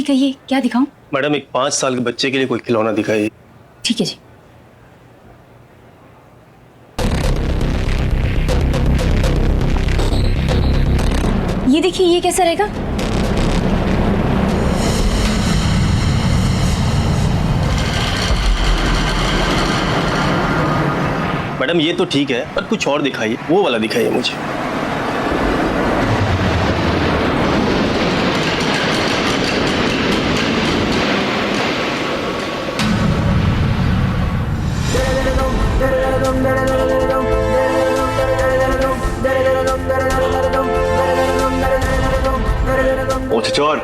दिखाइए, क्या दिखाऊं? मैडम एक 5 साल के बच्चे के लिए कोई खिलौना दिखाइए। ठीक है जी। ये देखिए, ये कैसा रहेगा? मैडम ये तो ठीक है, पर कुछ और दिखाइए, वो वाला दिखाइए मुझे। ओ चोर,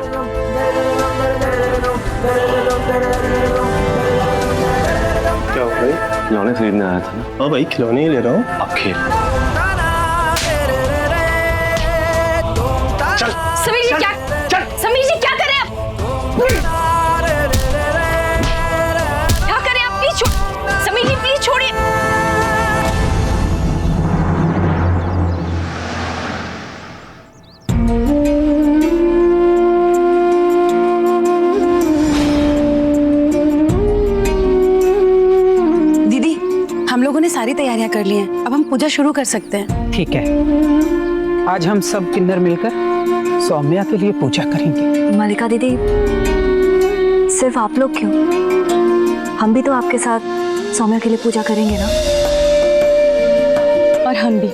क्या हो भाई? खिलौने खरीदने आया था ना। हाँ भाई, खिलौने ही ले रहा हूँ। अब खेल। चल समीर जी, क्या? समीर जी क्या कर रहे हैं आप? क्या कर रहे हैं आप? प्लीज छोड़, समीर जी प्लीज छोड़िए। दीदी, हम लोगों ने सारी तैयारियां कर ली हैं, अब हम पूजा शुरू कर सकते हैं। ठीक है, आज हम सब किन्नर मिलकर सौम्या के लिए पूजा करेंगे। मल्लिका दीदी, सिर्फ आप लोग क्यों? हम भी तो आपके साथ सौम्या के लिए पूजा करेंगे ना। और हम भी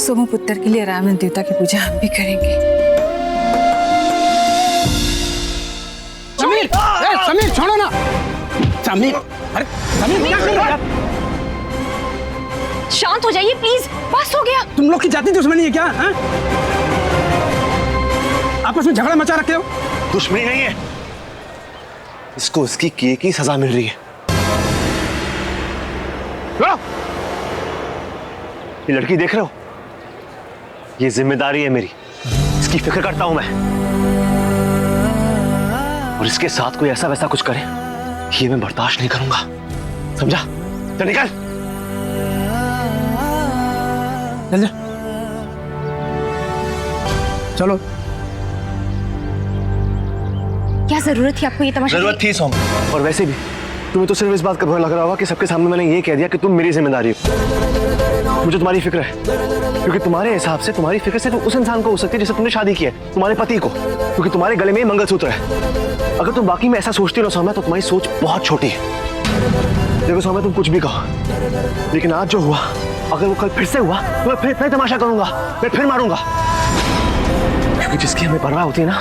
सोमू पुत्र के लिए रावण देवता की पूजा हम भी करेंगे। समीर, समीर छोड़ो ना। समीर, अरे समीर क्या कर रहा है? शांत हो जाइए प्लीज, बस हो गया। तुम लोग की जाति दुश्मनी है क्या? हाँ? आपस में झगड़ा मचा रखे हो। दुश्मनी नहीं है, इसको उसकी किए की सजा मिल रही है। ये लड़की देख रहे हो, ये जिम्मेदारी है मेरी, इसकी फिक्र करता हूं मैं। और इसके साथ कोई ऐसा वैसा कुछ करे, ये मैं बर्दाश्त नहीं करूंगा, समझा? चल निकल। चल जा। चलो। क्या जरूरत थी आपको ये तमाशा? जरूरत थी सौम्या, और वैसे भी तुम्हें तो सिर्फ इस बात का बुरा लग रहा होगा कि सबके सामने मैंने ये कह दिया कि तुम मेरी जिम्मेदारी हो। मुझे तुम्हारी फिक्र है, क्योंकि तुम्हारे हिसाब से तुम्हारी फिक्र सिर्फ उस इंसान को हो सकती है जिससे तुमने शादी की है, तुम्हारे पति को, क्योंकि तुम्हारे गले में मंगलसूत्र है। अगर तुम बाकी में ऐसा सोचती हो ना सौम्या, तो तुम्हारी सोच बहुत छोटी है। देखो सौम्या, तुम कुछ भी कहो, लेकिन आज जो हुआ, अगर वो कल फिर से हुआ तो मैं फिर तमाशा करूंगा, मैं फिर मारूंगा। क्योंकि जिसकी हमें परवाह होती है ना,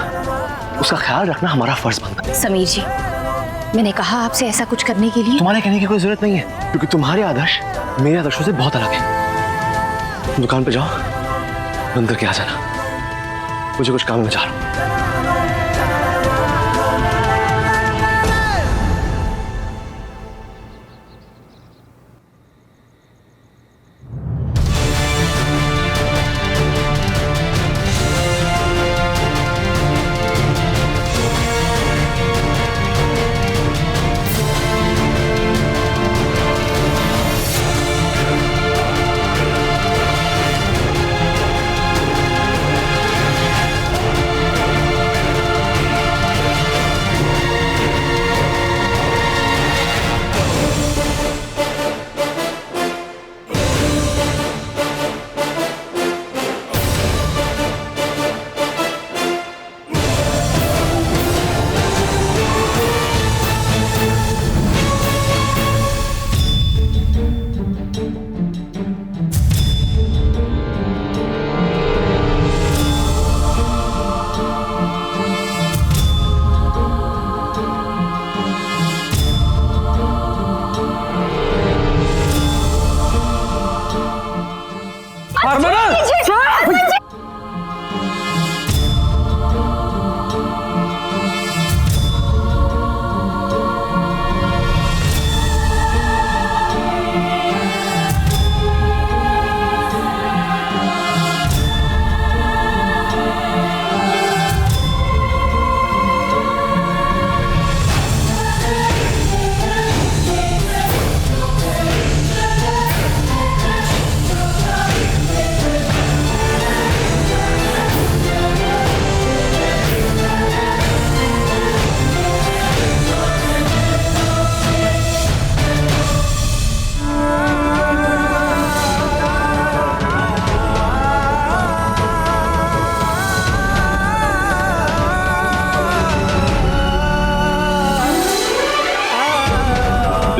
उसका ख्याल रखना हमारा फर्ज बनता है। समीर जी, मैंने कहा आपसे ऐसा कुछ करने के लिए। तुम्हारे कहने की कोई जरूरत नहीं है, क्योंकि तुम्हारे आदर्श मेरे आदर्शों से बहुत अलग है। तुम दुकान पे जाओ, अंदर के आ जाना, मुझे कुछ काम में जा रहा हूं।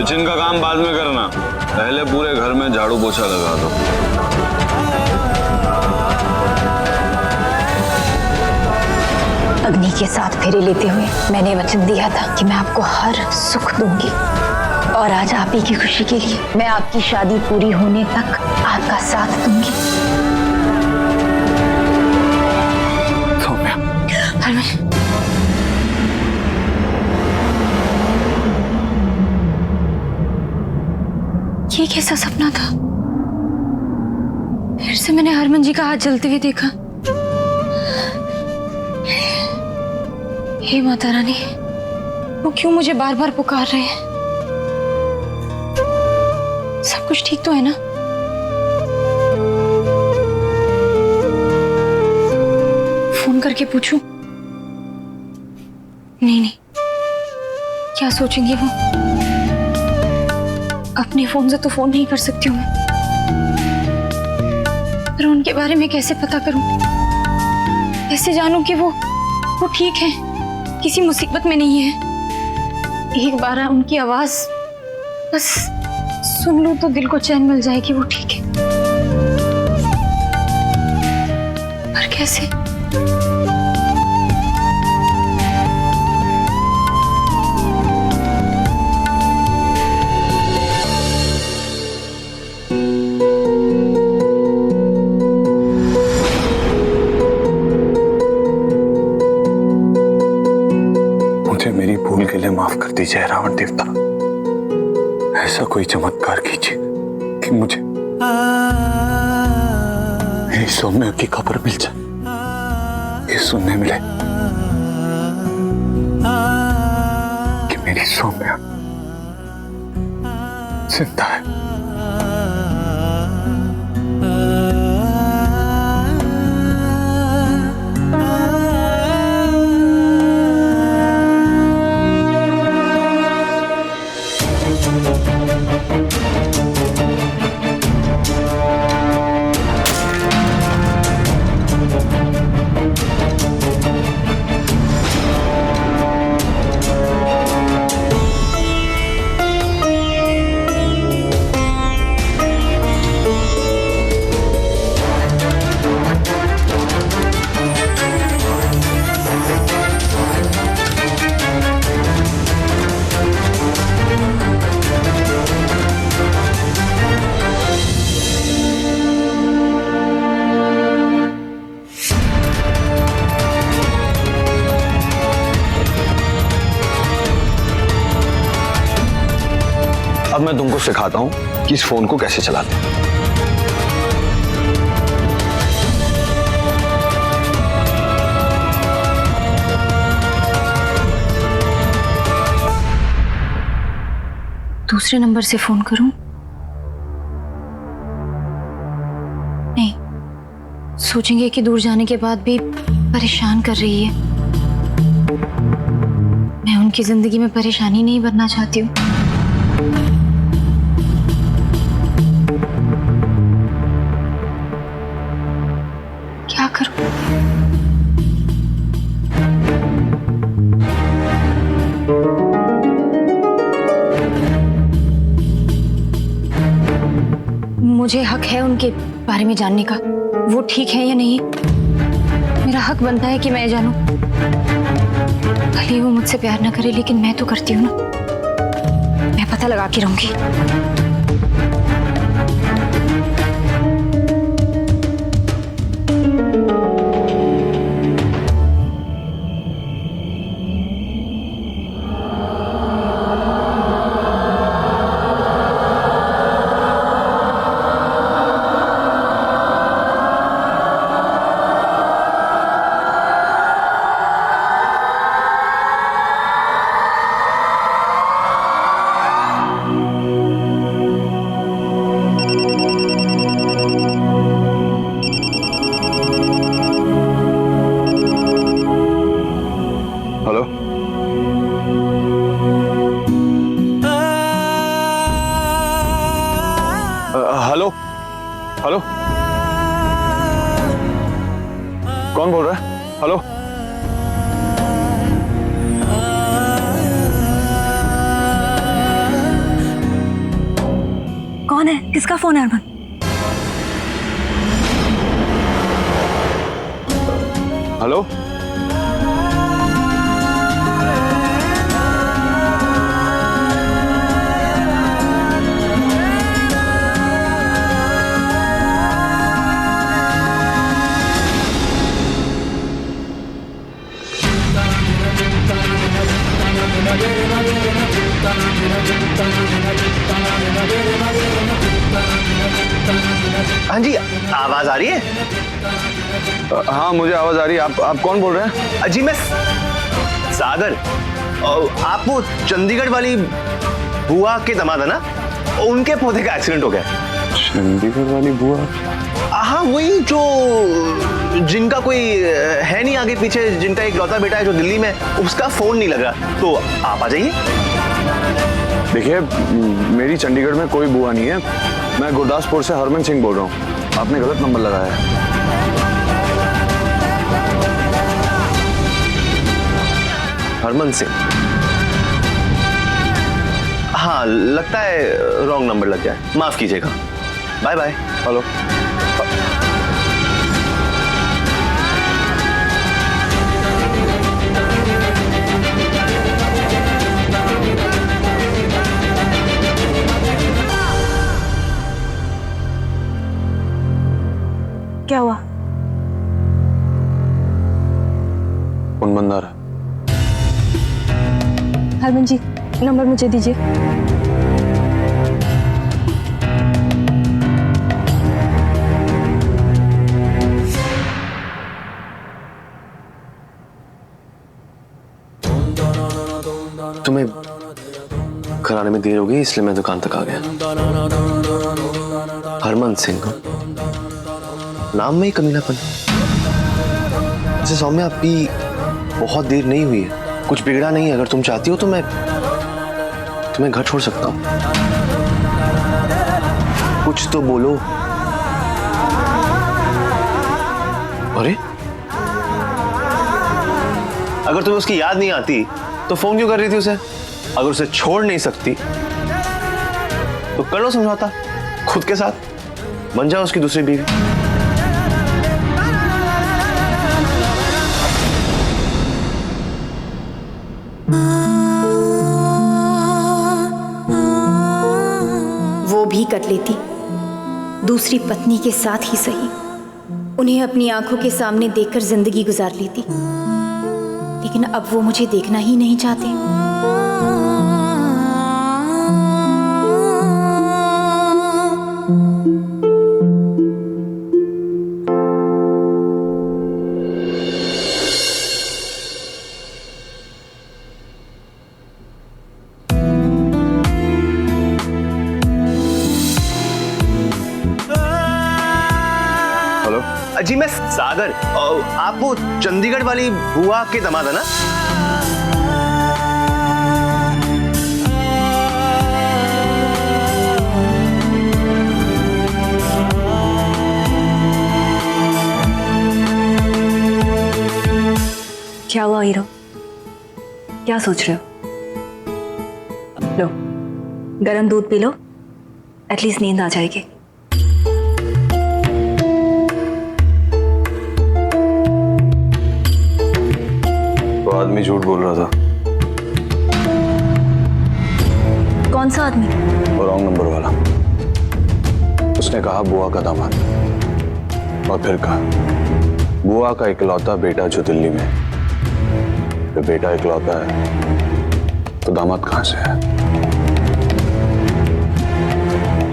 किचन का काम बाद में करना, पहले पूरे घर में झाड़ू पोछा लगा दो। अग्नि के साथ फेरे लेते हुए मैंने वचन दिया था कि मैं आपको हर सुख दूंगी, और आज आप ही की खुशी के लिए मैं आपकी शादी पूरी होने तक आपका साथ दूंगी। सौम्या, हरमन, ये कैसा सपना था? फिर से मैंने हरमन जी का हाथ जलते हुए देखा। हे माता रानी, वो क्यों मुझे बार बार पुकार रहे हैं? सब कुछ ठीक तो है ना? फोन करके पूछूं? नहीं, क्या सोचेंगे वो? अपने फोन से तो फोन नहीं कर सकती हूँ मैं, पर उनके बारे में कैसे पता करूं? कैसे जानूं कि वो ठीक है, किसी मुसीबत में नहीं है? एक बार उनकी आवाज बस सुन लूं तो दिल को चैन मिल जाए कि वो ठीक है, पर कैसे? मुझे मेरी भूल के लिए माफ कर दीजिए रावण देवता। ऐसा कोई चमत्कार कीजिए कि मुझे मेरी सौम्या की खबर मिल जाए, ये सुनने मिले कि मेरी सौम्या जिंदा है। अब मैं तुमको सिखाता हूं कि इस फोन को कैसे चलाते हैं। दूसरे नंबर से फोन करूं? नहीं, सोचेंगे कि दूर जाने के बाद भी परेशान कर रही है। मैं उनकी जिंदगी में परेशानी नहीं बनना चाहती हूँ। क्या करूं? मुझे हक है उनके बारे में जानने का, वो ठीक है या नहीं। मेरा हक बनता है कि मैं जानूं। भले वो मुझसे प्यार ना करे, लेकिन मैं तो करती हूँ ना। मैं पता लगा के रहूंगी। हेलो, हेलो, हेलो, कौन बोल रहा है? हेलो, कौन है? किसका फोन है अरमान? हेलो। हाँ जी, आवाज आ रही है? हाँ मुझे आवाज आ रही है। आप कौन बोल रहे हैं? जी मैं सागर। आप वो चंडीगढ़ वाली बुआ के दामाद है ना? उनके पौधे का एक्सीडेंट हो गया। चंडीगढ़ वाली बुआ? हाँ वही जो जिनका कोई है नहीं आगे पीछे, जिनका एक लौता बेटा है जो दिल्ली में, उसका फोन नहीं लग रहा। तो आप आ जाइए। देखिए मेरी चंडीगढ़ में कोई बुआ नहीं है। मैं गुरदासपुर से हरमन सिंह बोल रहा हूँ। आपने गलत नंबर लगाया है। हरमन सिंह? हाँ लगता है रॉन्ग नंबर लग गया है, माफ कीजिएगा। Bye bye. हेलो। क्या हुआ? कौन बंदा रहा? हरमन जी, नंबर मुझे दीजिए। तुम्हें घर आने में देर हो गई इसलिए मैं दुकान तक आ गया। हरमन सिंह, नाम में ही कमीनापन। जैसे सौम्या अभी बहुत देर नहीं हुई है, कुछ बिगड़ा नहीं है। अगर तुम चाहती हो तो मैं तुम्हें घर छोड़ सकता हूं। कुछ तो बोलो। अरे अगर तुम्हें उसकी याद नहीं आती तो फोन क्यों कर रही थी उसे? अगर उसे छोड़ नहीं सकती तो कर लो समझौता खुद के साथ, बन जाओ उसकी दूसरी बीवी। वो भी कर लेती, दूसरी पत्नी के साथ ही सही। उन्हें अपनी आंखों के सामने देखकर जिंदगी गुजार लेती, लेकिन अब वो मुझे देखना ही नहीं चाहते। जी मैं सागर। आप वो चंडीगढ़ वाली बुआ के दामाद है ना? क्या हुआ हीरो? क्या सोच रहे हो? लो गरम दूध पी लो, एटलीस्ट नींद आ जाएगी। तो आदमी झूठ बोल रहा था। कौन सा आदमी? वो रॉन्ग नंबर वाला। उसने कहा बुआ का दामाद, और फिर कहा बुआ का इकलौता बेटा जो दिल्ली में। तो बेटा इकलौता है तो दामाद कहां से है?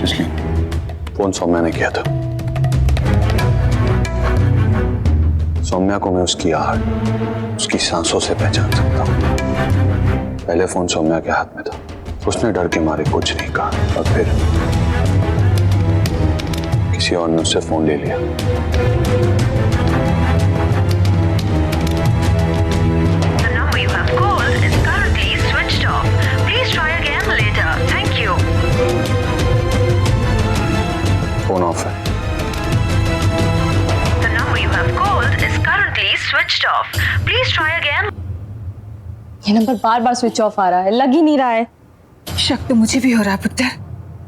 इसलिए फोन सौम्या ने किया था। सौम्या को मैं उसकी आहट, उसकी सांसों से पहचान सकता हूं। पहले फोन सौम्या के हाथ में था, उसने डर के मारे कुछ नहीं कहा, और फिर किसी और ने उससे फोन ले लिया। फोन ऑफ है। ये नंबर बार बार स्विच ऑफ आ रहा है, लग ही नहीं रहा है। शक तो मुझे भी हो रहा है पुत्र।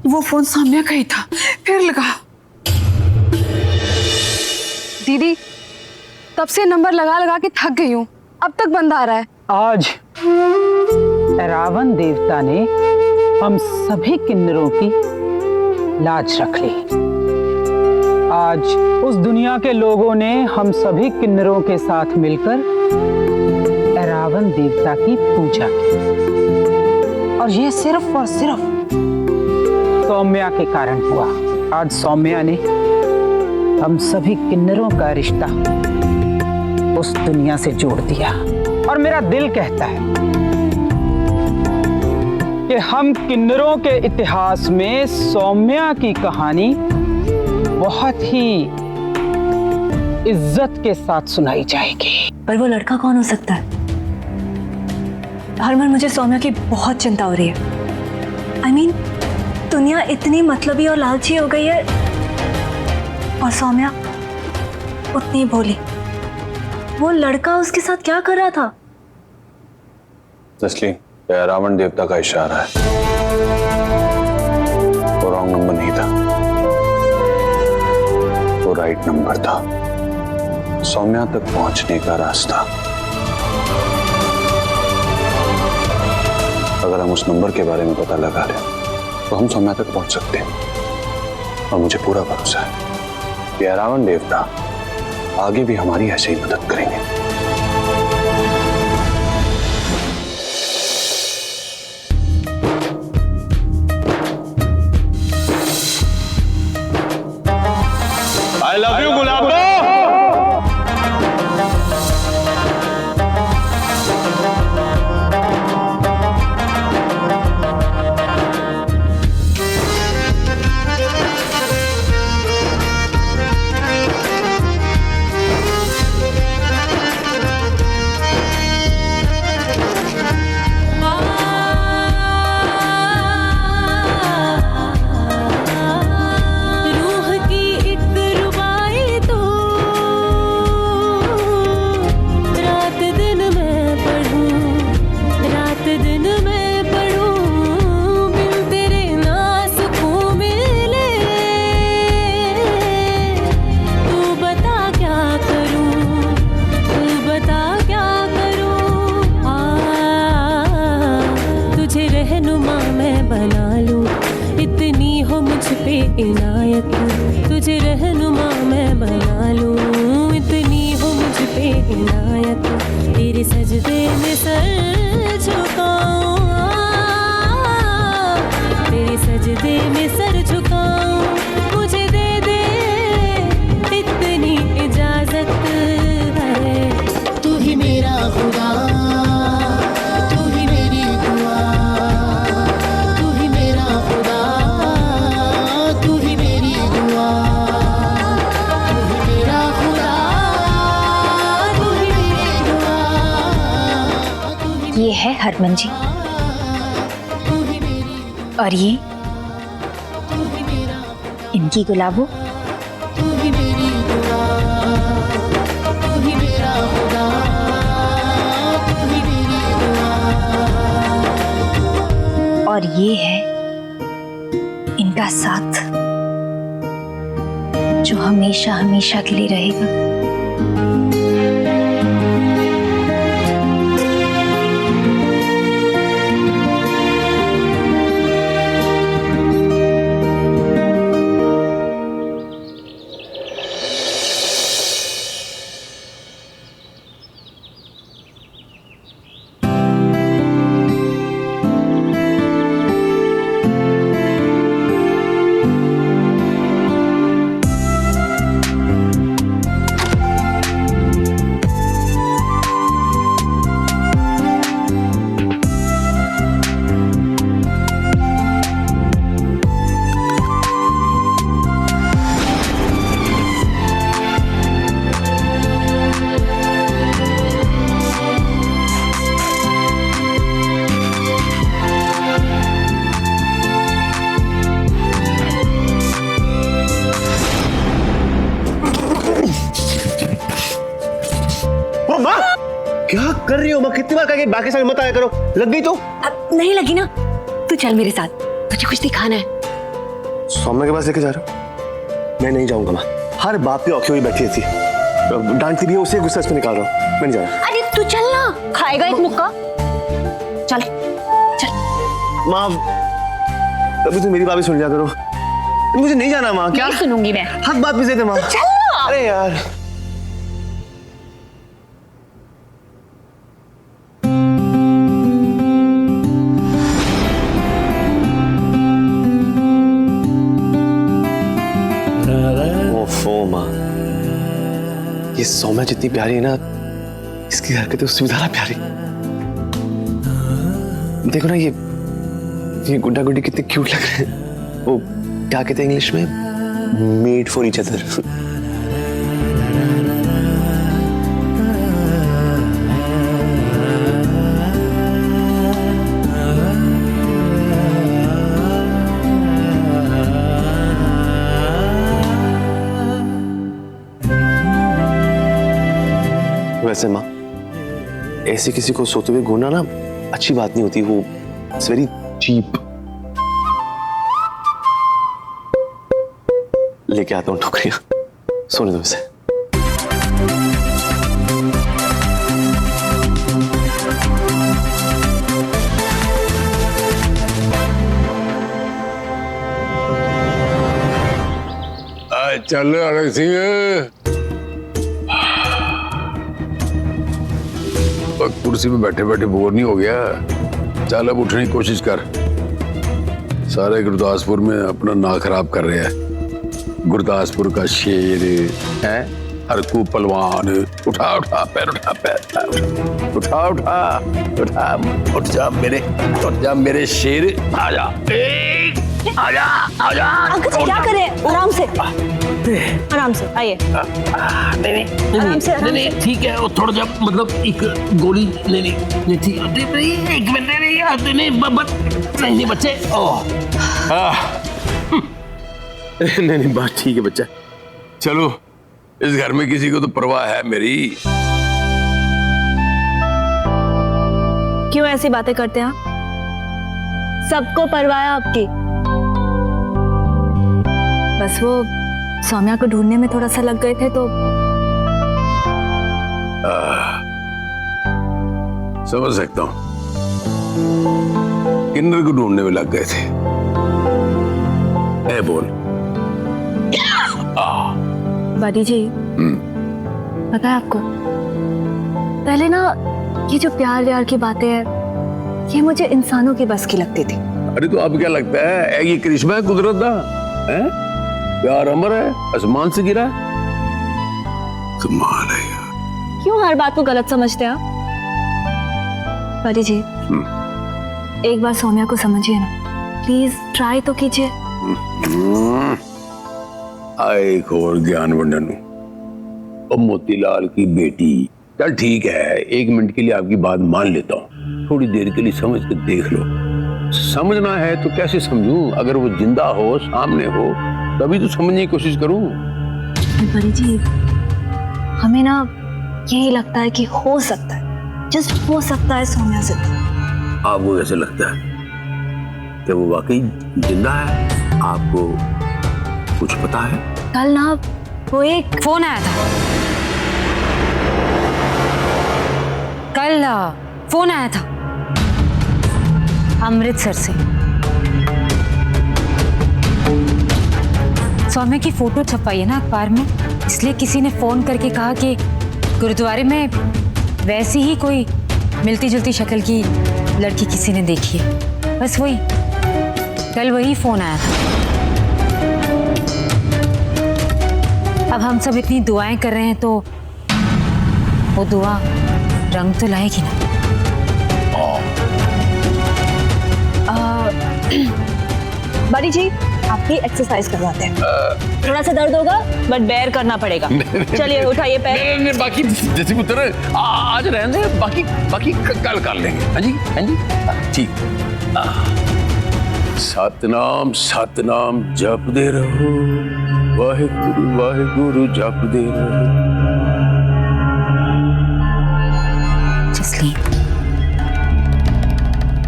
वो फोन सौम्या का ही था, फिर लगा। दीदी, तब से नंबर लगा लगा के थक गई हूँ, अब तक बंद आ रहा है। आज रावण देवता ने हम सभी किन्नरों की लाज रख ली। आज उस दुनिया के लोगों ने हम सभी किन्नरों के साथ मिलकर रावण देवता की पूजा की, और ये सिर्फ और सिर्फ सौम्या के कारण हुआ। आज सौम्या ने हम सभी किन्नरों का रिश्ता उस दुनिया से जोड़ दिया, और मेरा दिल कहता है कि हम किन्नरों के इतिहास में सौम्या की कहानी बहुत ही इज्जत के साथ सुनाई जाएगी। पर वो लड़का कौन हो सकता है? हरमन, मुझे सौम्या की बहुत चिंता हो रही है। I mean, दुनिया इतनी मतलबी और लालची हो गई है, और सौम्या उतनी भोली। वो लड़का उसके साथ क्या कर रहा था? इसलिए यह रावण देवता का इशारा है। वो रॉन्ग नंबर नहीं था, वो राइट नंबर था, सौम्या तक पहुंचने का रास्ता। अगर हम उस नंबर के बारे में पता लगा लें तो हम सौम्या तक पहुंच सकते हैं, और मुझे पूरा भरोसा है कि रावण देवता आगे भी हमारी ऐसे ही मदद करेंगे। आई लव यू गुलाबो। इनायत तुझे रहनुमा मैं बना लूं, इतनी हो मुझ पे इनायत, तेरे सजदे में सर झुकाऊं, तेरे सजदे में सर झुकाऊं, मुझे दे दे इतनी इजाजत है। तू ही मेरा खुदा, तू ही मेरी दुआ, तू ही मेरा खुदा, ये है हरमन जी, और ये इनकी गुलाबो। और ये है इनका साथ, जो हमेशा हमेशा के लिए रहेगा। क्या कर रही हो माँ? कितनी बार कहा कि बाकी समय मत आया करो। लग गई तो? अब नहीं लगी ना, तू चल मेरे साथ, तुझे कुछ दिखाना है। सौम्या के पास लेके जा रहे हो? मैं नहीं जाऊंगा माँ। हर बात पे औखी हुई बैठी थी, डांटती भी है, उसे गुस्सा इसमें निकाल रहा हूँ। मैं नहीं जा रहा। अरे तू चल ना, खाएगा एक मुक्का। चल चल। माँ कभी तो मेरी बात भी सुन लिया करो। मुझे नहीं जाना माँ। क्या सुनूंगी मैं? हक बात भी देते माँ। चल ना। अरे यार ओफो माँ, ये सौम्या जितनी प्यारी है ना, इसकी हरकतें उससे भी ज्यादा प्यारी। देखो ना ये गुड्डा गुड्डी कितने क्यूट लग रहे हैं। वो क्या कहते हैं इंग्लिश में, मेड फॉर ईच अदर। वैसे माँ, ऐसे किसी को सोते हुए घूरना ना अच्छी बात नहीं होती, वो इट्स वेरी चीप। लेके आता हूँ ठोकरियां, सोने दो इसे। चल अरे सिंह, कुर्सी पे बैठे बैठे बोर नहीं हो गया? चल अब उठने की कोशिश कर। सारे गुरदासपुर में अपना नाम खराब कर रहे हैं। गुरदासपुर का शेर है, हरकू पलवान। उठा उठा पैर, उठा पैर, उठा उठा उठा, उठ जा मेरे शेर। आजा आजा आजा। अंकल क्या करें? आराम से आराम से आइए। आराम से ठीक है। वो थोड़ा सा मतलब एक गोली नहीं ठीक। एक मिनट नहीं बच्चे। नहीं बात ठीक है बच्चा। चलो, इस घर में किसी को तो परवाह है मेरी। क्यों ऐसी बातें करते हैं? सबको परवाह है आपकी। बस वो सौम्या को ढूंढने में थोड़ा सा लग गए थे तो। समझ सकता हूँ, किन्नर को ढूंढने में लग गए थे। ए बोल। बाडी जी, पता है आपको, पहले ना ये जो प्यार व्यार की बातें हैं, ये मुझे इंसानों की बस की लगती थी। अरे तो अब क्या लगता है, ये करिश्मा है कुदरत का? प्यार अमर है, आसमान से गिरा। कमाल है यार। क्यों हर बात को गलत समझते हैं आप? बाडी जी, एक बार सौम्या को समझिए ना, प्लीज ट्राई तो कीजिए। एक और ज्ञान वंडन, अब मोतीलाल की बेटी। चल ठीक है, 1 मिनट के लिए आपकी बात मान लेता हूँ, थोड़ी देर के लिए समझ के देख लो। समझना है तो कैसे समझूं? अगर वो जिंदा हो, सामने हो, तभी तो समझने की कोशिश करूं। बड़ी जी, हमें ना यही लगता है कि हो सकता है, जस्ट हो सकता है सौम्या से। आपको कैसे लगता है कि वो वाकई जिंदा है? आपको कुछ पता है? कल ना वो एक फोन आया था, कल फोन आया था अमृतसर से। सौम्या की फोटो छपवाई है ना अखबार में, इसलिए किसी ने फोन करके कहा कि गुरुद्वारे में वैसी ही कोई मिलती जुलती शक्ल की लड़की किसी ने देखी है। बस वही, कल वही फोन आया था। अब हम सब इतनी दुआएं कर रहे हैं तो वो दुआ रंग तो लाएगी ना। बड़ी जी, आपकी एक्सरसाइज करवाते हैं। थोड़ा सा दर्द होगा बट बेयर करना पड़ेगा। चलिए उठाइए पैर। नहीं, बाकी जैसे पुत्र आज रहने दे, बाकी कल कर लेंगे। हाँ जी हाँ जी ठीक। सतनाम सतनाम जपदे रहो, वाहेगुरु वाहेगुरु जपदे रहो। जसलीन,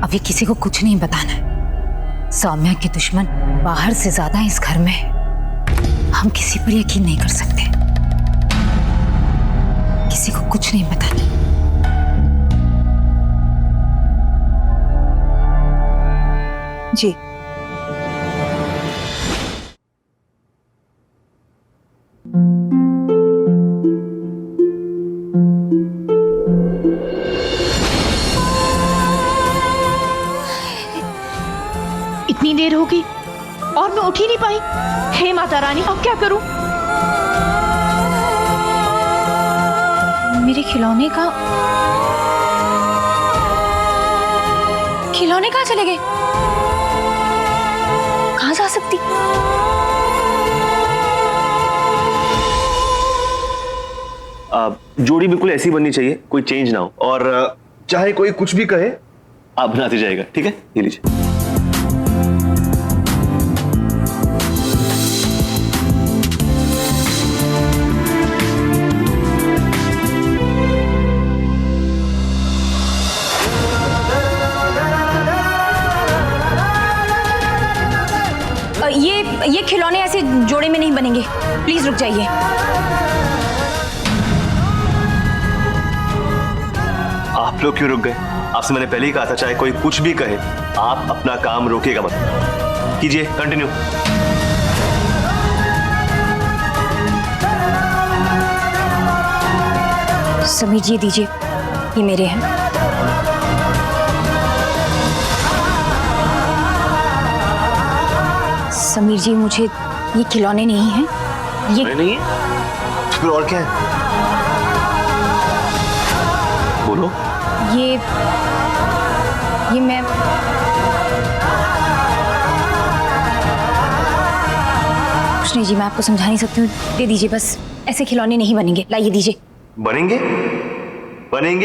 अभी किसी को कुछ नहीं बताना है, सौम्या के दुश्मन बाहर से ज्यादा हैं इस घर में। हम किसी पर यकीन नहीं कर सकते, किसी को कुछ नहीं बताना। जी इतनी देर हो गई और मैं उठ ही नहीं पाई। हे माता रानी, अब क्या करूं? मेरे खिलौने कहाँ चले गए? कहाँ जा सकती? जोड़ी बिल्कुल ऐसी बननी चाहिए, कोई चेंज ना हो, और चाहे कोई कुछ भी कहे आप बनाते जाएगा, ठीक है? ये लीजिए। ये खिलौने ऐसे जोड़े में नहीं बनेंगे, प्लीज रुक जाइए। आप लोग क्यों रुक गए? आपसे मैंने पहले ही कहा था, चाहे कोई कुछ भी कहे आप अपना काम रोकिएगा मत। कीजिए, कंटिन्यू। समीर जी दीजिए, ये मेरे हैं। समीर जी, मुझे ये खिलौने नहीं हैं। ये नहीं है? फिर और क्या है? बोलो। ये मैं कुछ नहीं जी, मैं आपको समझा नहीं सकती हूँ। दे दीजिए बस, ऐसे खिलौने नहीं बनेंगे। लाइए दीजिए। बनेंगे,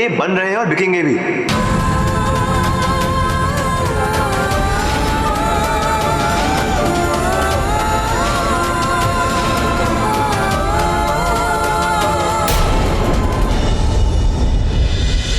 बन रहे हैं और बिकेंगे भी।